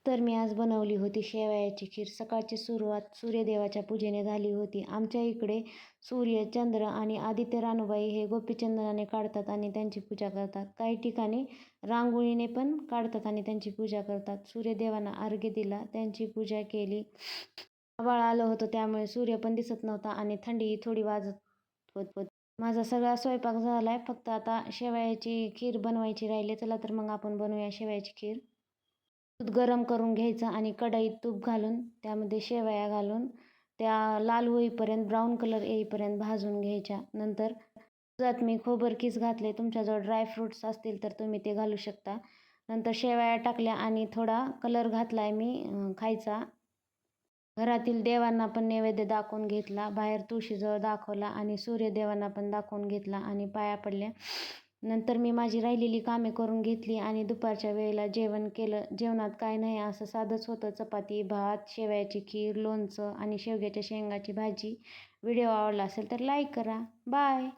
तर मी आज बनवली होती शेवयाची खीर. सकाळची सुरुवात सूर्यदेवाच्या पूजेने झाली होती. आमच्या इकडे सूर्य, चंद्र आणि आदित्य रानूबाई हे गोपीचंदनाने काढतात आणि त्यांची पूजा करतात. काही ठिकाणी रांगोळीने पण काढतात आणि त्यांची पूजा करतात. सूर्यदेवांना अर्घ्य दिला, त्यांची पूजा केली. आभाळ आलं होतं त्यामुळे सूर्य पण दिसत नव्हता आणि थंडी थोडी वाजत होती. माझा सगळा स्वयंपाक झालाय, फक्त आता शेवयाची खीर बनवायची राहिली. चला तर मग आपण बनवूया शेवयाची खीर. दूध गरम करून घ्यायचं आणि कढईत तूप घालून त्यामध्ये शेवया घालून त्या लाल होईपर्यंत, ब्राऊन कलर येईपर्यंत भाजून घ्यायच्या. नंतर दुधात मी खोबरकीस घातले. तुमच्याजवळ ड्रायफ्रूट्स असतील तर तुम्ही ते घालू शकता. नंतर शेवया टाकल्या आणि थोडा कलर घातला आहे मी खायचा. घरातील देवांना पण नैवेद्य दाखवून घेतला, बाहेर तुळशीजवळ दाखवला आणि सूर्यदेवांना पण दाखवून घेतला आणि पाया पडल्या. नंतर मी माझी राहिलेली कामे करून घेतली आणि दुपारच्या वेळेला जेवण केलं. जेवणात काय नाही, असं साधंच होतं. चपाती, भात, शेवयाची खीर, लोणचं आणि शेवग्याच्या शेंगाची भाजी. व्हिडिओ आवडला असेल तर लाईक करा. बाय.